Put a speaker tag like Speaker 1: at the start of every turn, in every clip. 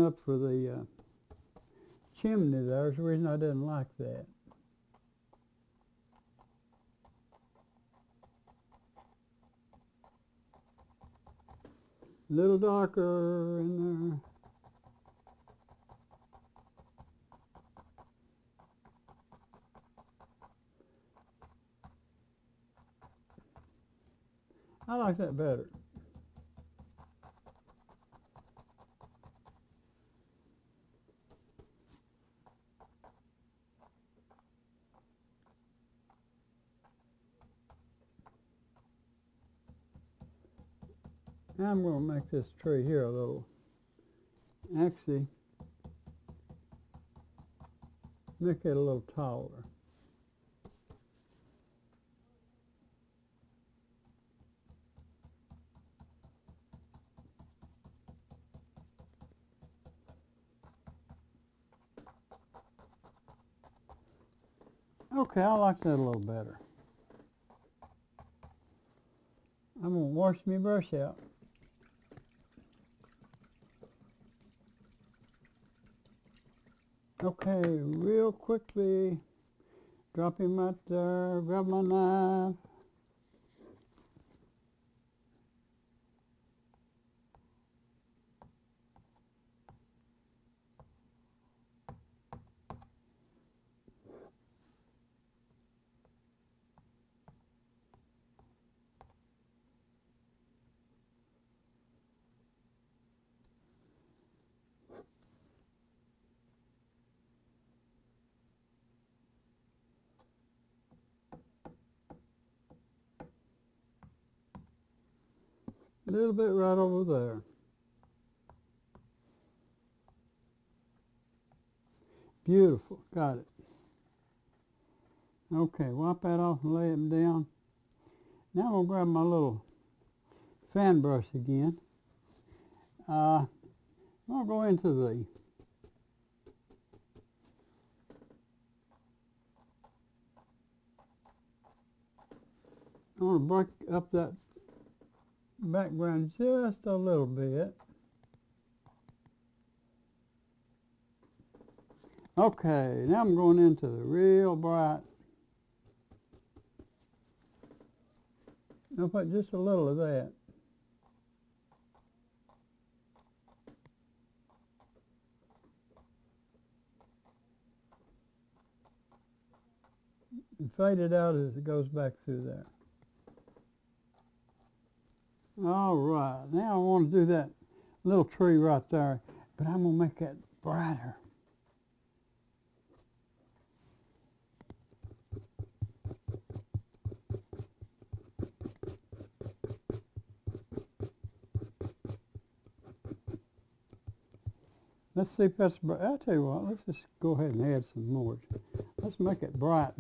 Speaker 1: up for the chimney there. There's a reason I didn't like that. A little darker in there. I like that better. Now I'm going to make this tree here a little, actually, make it a little taller. Okay, I like that a little better. I'm going to wash my brush out. Okay, real quickly, drop him right there, grab my knife. A little bit right over there. Beautiful, got it. Okay, wipe that off and lay them down. Now I'm going to grab my little fan brush again. I'm going to go into the I want to break up that background just a little bit. Okay, now I'm going into the real bright. I'll put just a little of that. And fade it out as it goes back through there. All right, now I want to do that little tree right there, but I'm going to make that brighter. Let's see if that's bright. I'll tell you what, let's just go ahead and add some more. Let's make it bright.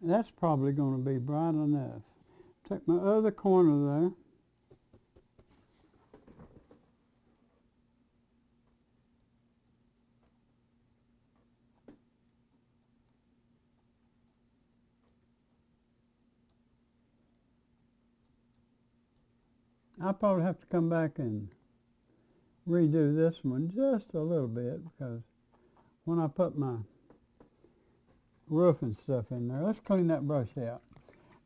Speaker 1: That's probably going to be bright enough. Take my other corner there. I'll probably have to come back and redo this one just a little bit, because when I put my roof and stuff in there, let's clean that brush out.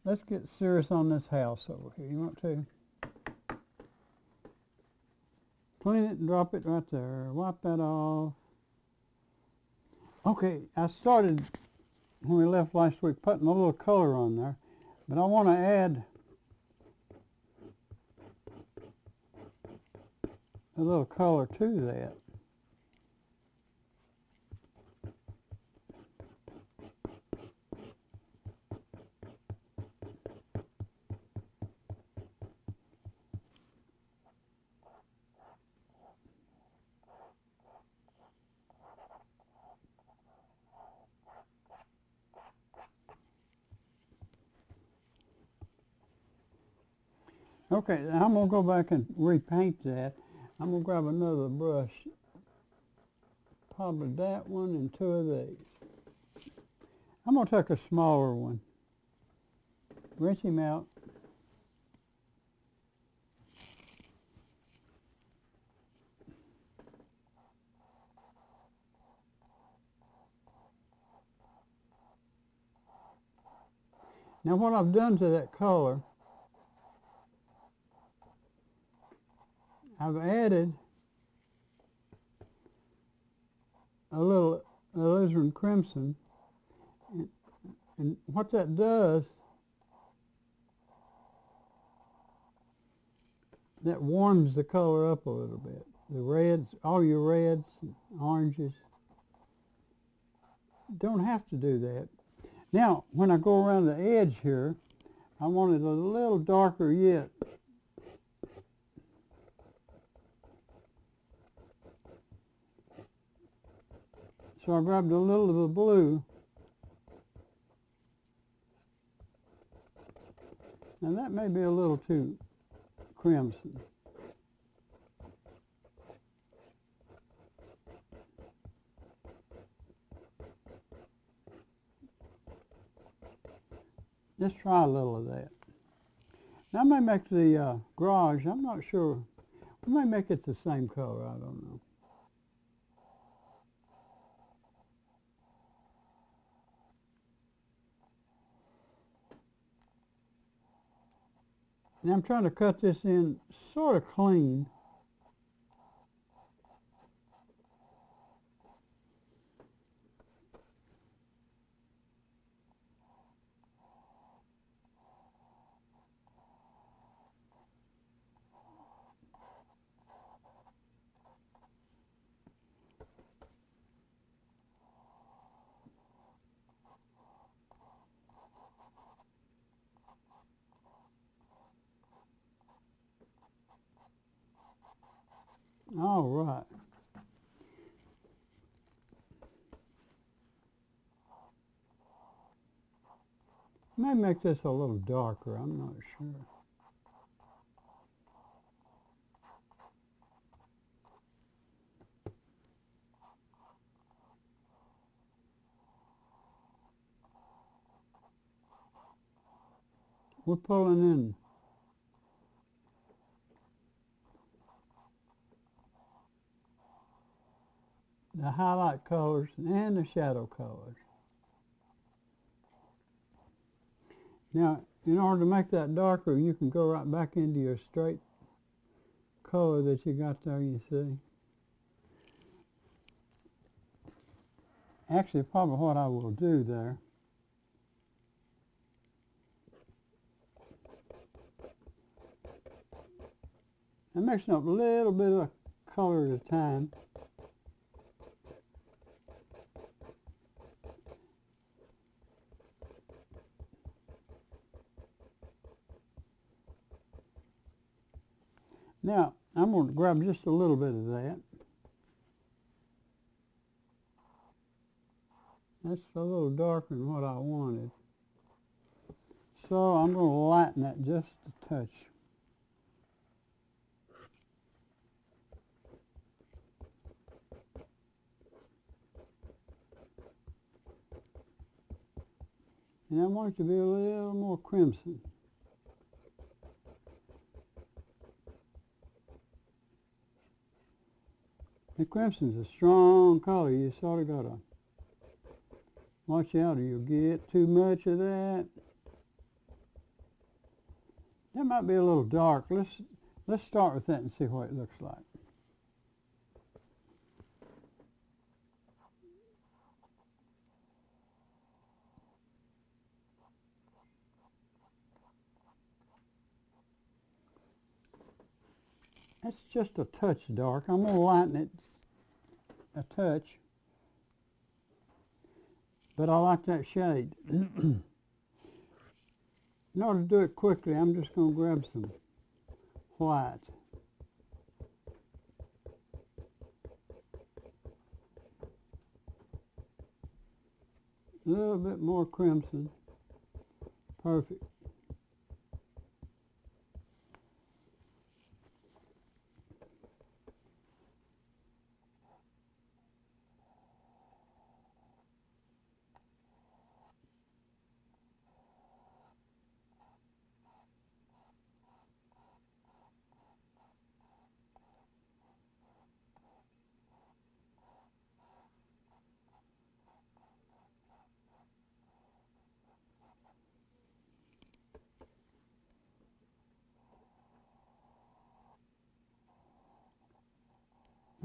Speaker 1: Let's get serious on this house over here. You want to? Clean it and drop it right there. Wipe that off. Okay, I started, when we left last week, putting a little color on there, but I want to add a little color to that. Okay, I'm going to go back and repaint that. I'm going to grab another brush, probably that one and two of these. I'm going to take a smaller one, rinse him out. Now what I've done to that color, I've added a little alizarin crimson, and what that does, that warms the color up a little bit. The reds, all your reds, oranges, don't have to do that. Now, when I go around the edge here, I want it a little darker yet. So I grabbed a little of the blue. Now that may be a little too crimson. Let's try a little of that. Now I may make the garage, I'm not sure. We may make it the same color, I don't know. And I'm trying to cut this in sort of clean. All right. May make this a little darker, I'm not sure. We're pulling in the highlight colors and the shadow colors. Now, in order to make that darker, you can go right back into your straight color that you got there, you see. Actually, probably what I will do there, I'm mixing up a little bit of color at a time. Now, I'm going to grab just a little bit of that. That's a little darker than what I wanted. So I'm going to lighten that just a touch. And I want it to be a little more crimson. The crimson's a strong color. You sort of got to watch out or you'll get too much of that. That might be a little dark. Let's start with that and see what it looks like. That's just a touch dark. I'm going to lighten it a touch. But I like that shade. In order to do it quickly, I'm just going to grab some white. A little bit more crimson. Perfect.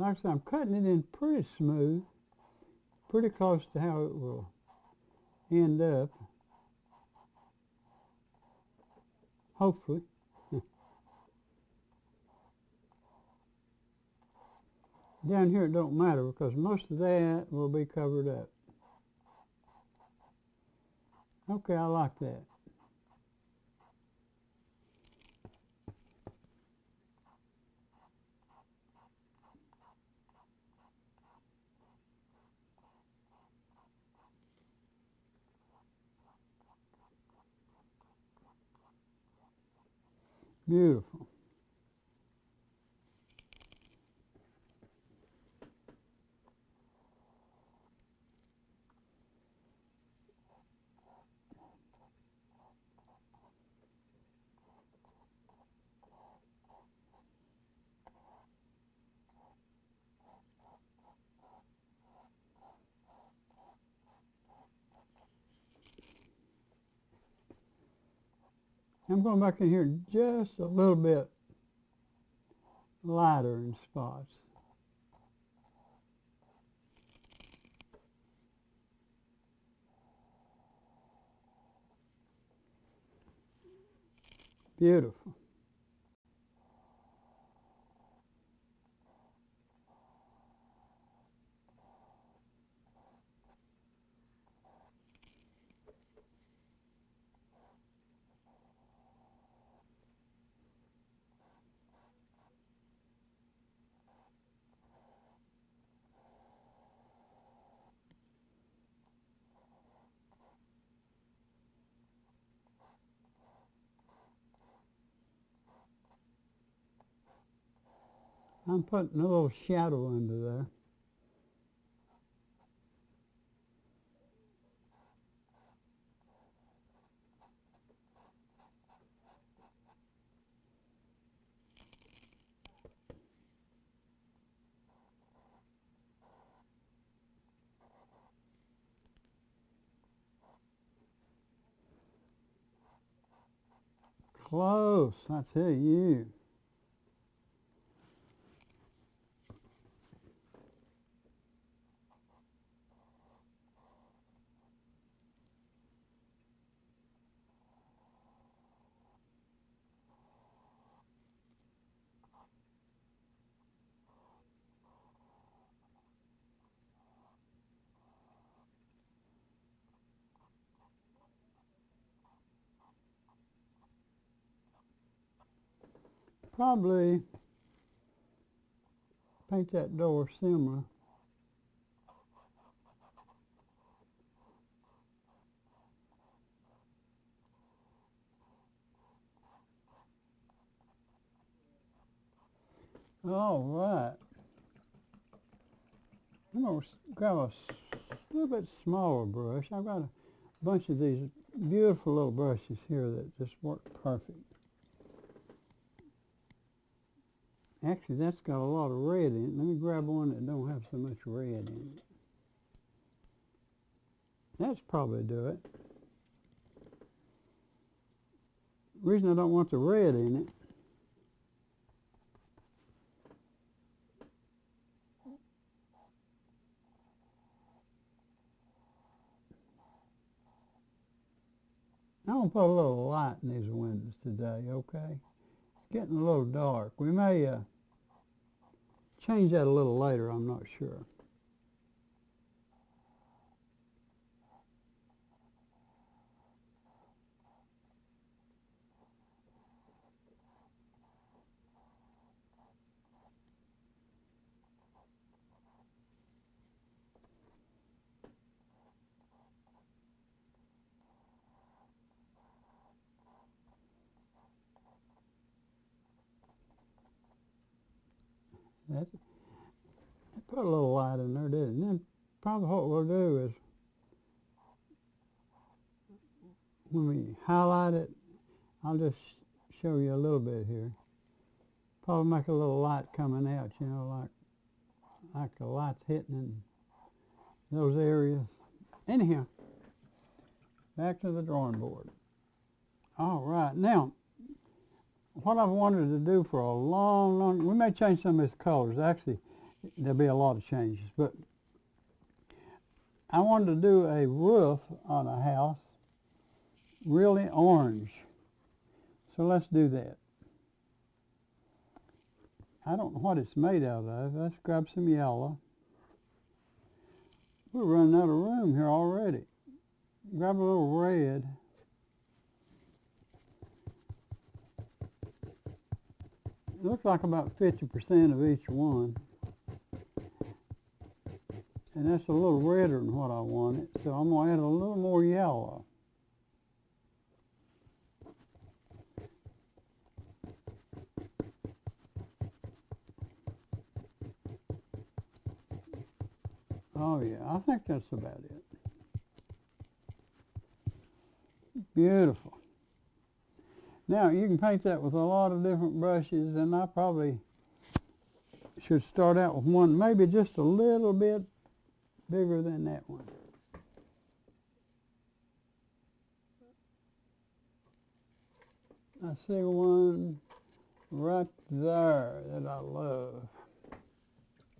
Speaker 1: like I said, I'm cutting it in pretty smooth, pretty close to how it will end up, hopefully. Down here it don't matter because most of that will be covered up. Okay, I like that. Beautiful. I'm going back in here just a little bit lighter in spots. Beautiful. I'm putting a little shadow under there. Close, I tell you. Probably paint that door similar. All right. I'm going to grab a little bit smaller brush. I've got a bunch of these beautiful little brushes here that just work perfect. Actually, that's got a lot of red in it. Let me grab one that don't have so much red in it. That's probably do it. The reason I don't want the red in it I'm going to put a little light in these windows today, okay? It's getting a little dark. We may change that a little later, I'm not sure. Put a little light in there, did it? And then probably what we'll do is when we highlight it, I'll just show you a little bit here. Probably make a little light coming out, you know, like the light's hitting in those areas. Anyhow, back to the drawing board. All right, now, what I've wanted to do for a long, we may change some of his colors. Actually, there'll be a lot of changes. But I wanted to do a roof on a house, really orange. So let's do that. I don't know what it's made out of. Let's grab some yellow. We're running out of room here already. Grab a little red. It looks like about 50% of each one. And that's a little redder than what I wanted, so I'm going to add a little more yellow. Oh yeah, I think that's about it. Beautiful. Now you can paint that with a lot of different brushes, and I probably should start out with one maybe just a little bit bigger than that one. I see one right there that I love.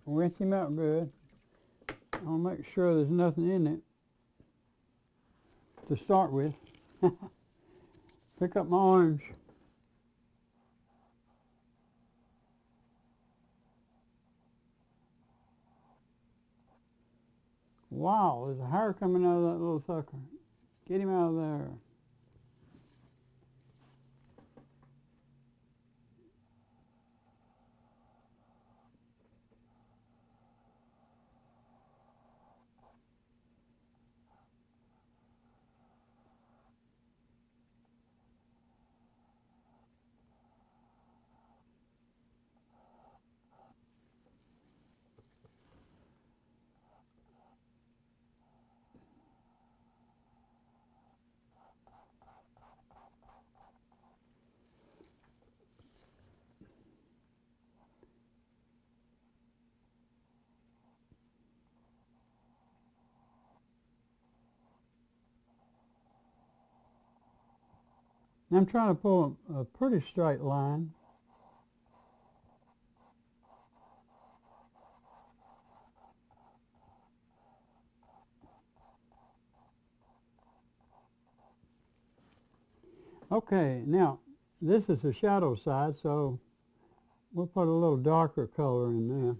Speaker 1: Rinse him out good. I'll make sure there's nothing in it to start with. Pick up my orange. Wow, there's a hair coming out of that little sucker. Get him out of there. I'm trying to pull a pretty straight line. Okay, now this is the shadow side, so we'll put a little darker color in there.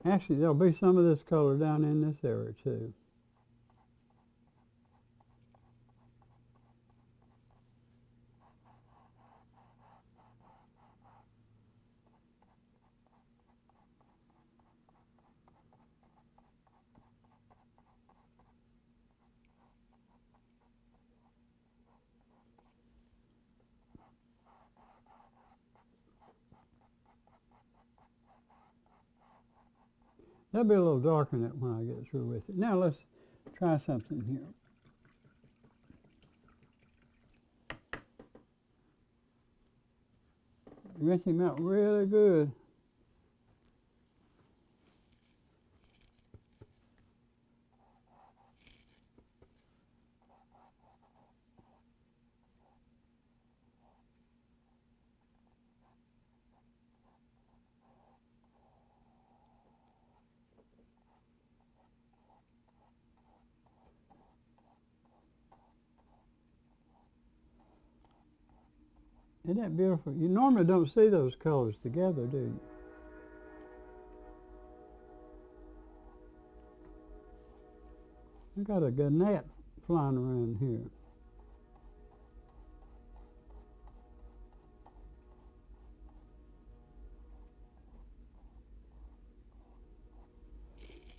Speaker 1: Actually, there'll be some of this color down in this area too. That'll be a little darker than it when I get through with it. Now let's try something here. Rinse him out really good. Isn't that beautiful? You normally don't see those colors together, do you? I got a gnat flying around here.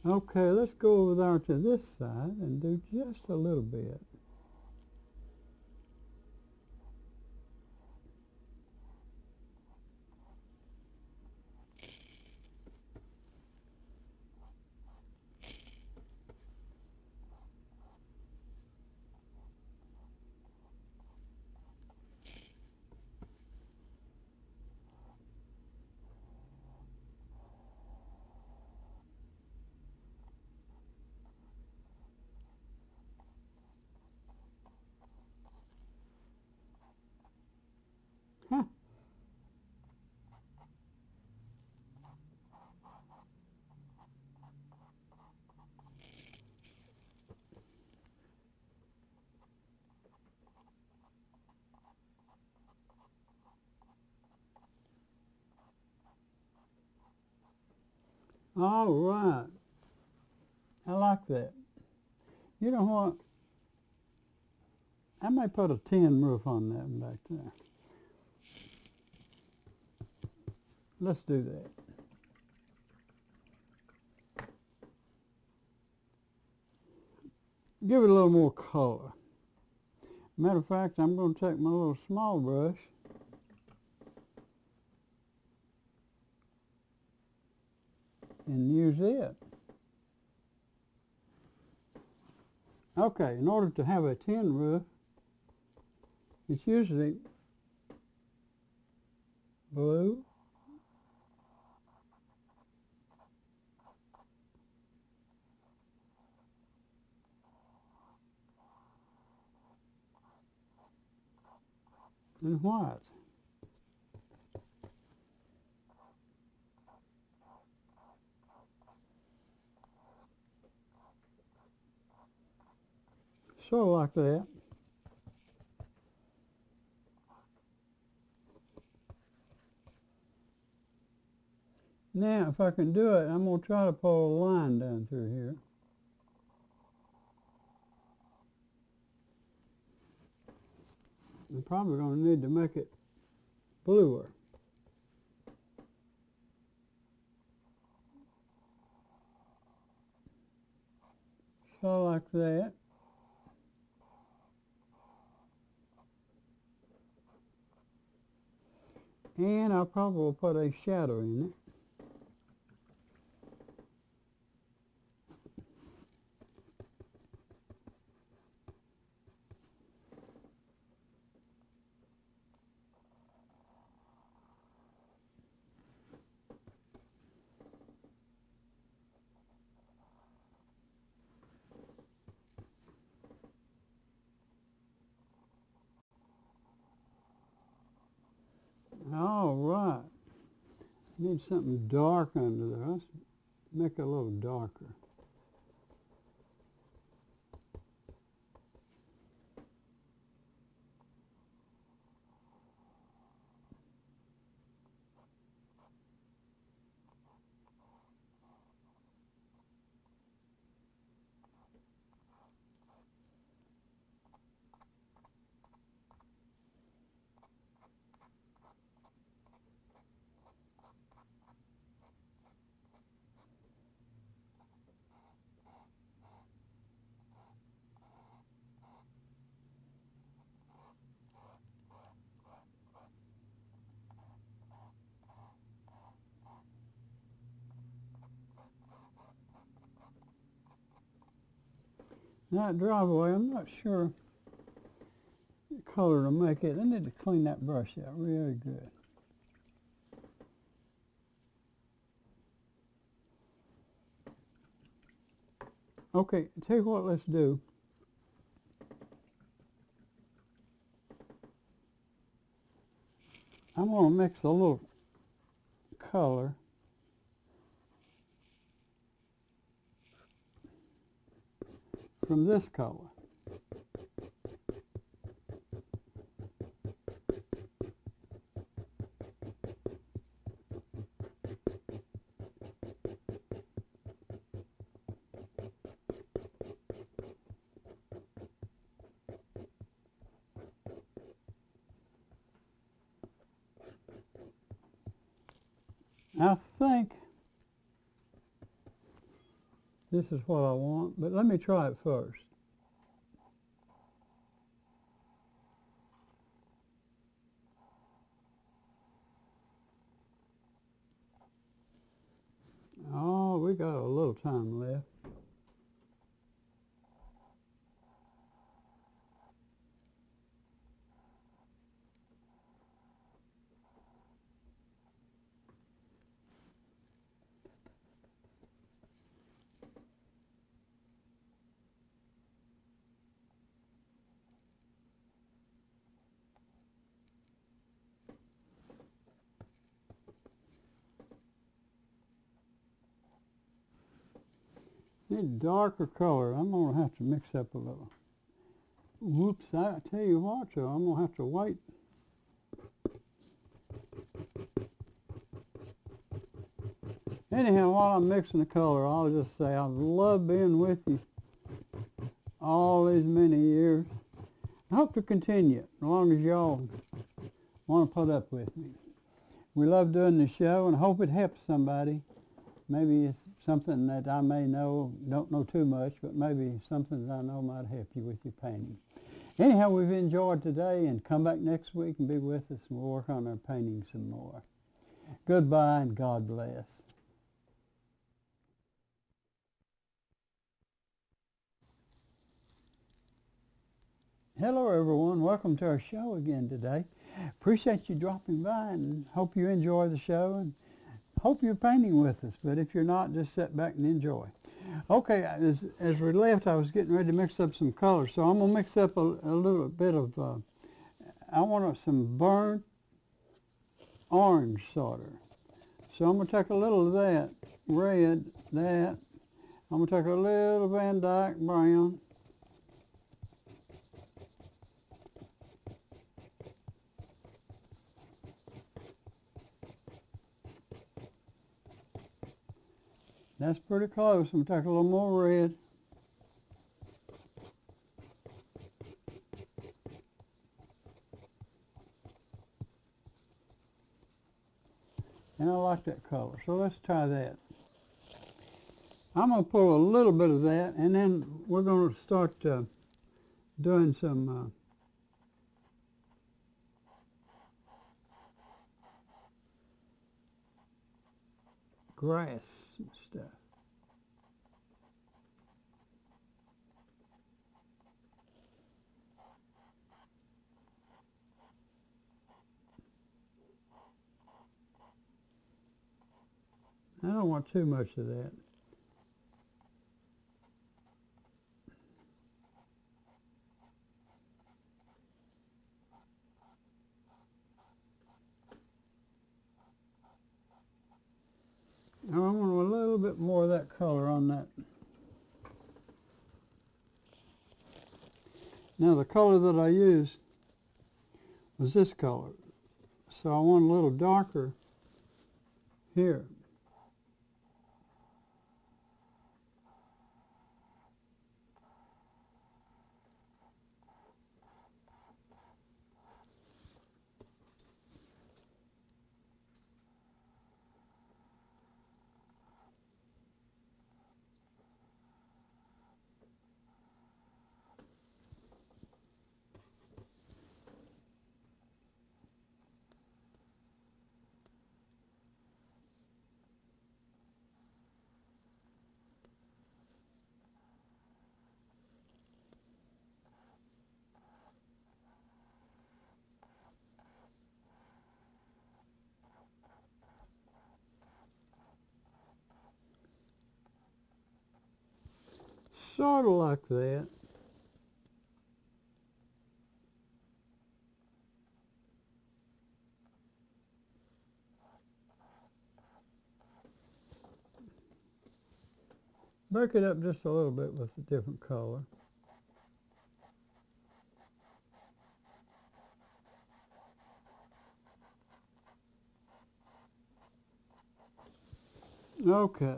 Speaker 1: Okay, let's go over there to this side and do just a little bit. Huh. All right. I like that. You know what? I may put a tin roof on that one back there. Let's do that. Give it a little more color. Matter of fact, I'm going to take my little small brush and use it. Okay, in order to have a tin roof, it's usually blue, and white. Sort of like that. Now, if I can do it, I'm going to try to pull a line down through here. I'm probably going to need to make it bluer. So like that. And I'll probably put a shadow in it. All right. Need something dark under there. Let's make it a little darker. That driveway, I'm not sure the color to make it. I need to clean that brush out really good. Okay, tell you what, let's do. I'm going to mix a little color from this color. I think This is what I want, but let me try it first. Oh, we got a little time left. Need darker color. I'm going to have to mix up a little. Whoops, I tell you what, so I'm going to have to wait. Anyhow, while I'm mixing the color, I'll just say I've loved being with you all these many years. I hope to continue as long as y'all want to put up with me. We love doing the show and hope it helps somebody. Maybe it's something that I may know, don't know too much, but maybe something that I know might help you with your painting. Anyhow, we've enjoyed today, and come back next week and be with us, and we'll work on our painting some more. Goodbye, and God bless. Hello, everyone. Welcome to our show again today. Appreciate you dropping by, and hope you enjoy the show, and hope you're painting with us, but if you're not, just sit back and enjoy. Okay, as we left, I was getting ready to mix up some colors, so I'm going to mix up a little bit of, I want some burnt orange sort of. So I'm going to take a little of that red, that. I'm going to take a little Van Dyke brown. That's pretty close. I'm going to take a little more red. And I like that color, so let's try that. I'm going to pull a little bit of that, and then we're going to start doing some grass and stuff. I don't want too much of that. Now I want a little bit more of that color on that. Now the color that I used was this color. So I want a little darker here. Sort of like that. Break it up just a little bit with a different color. Okay.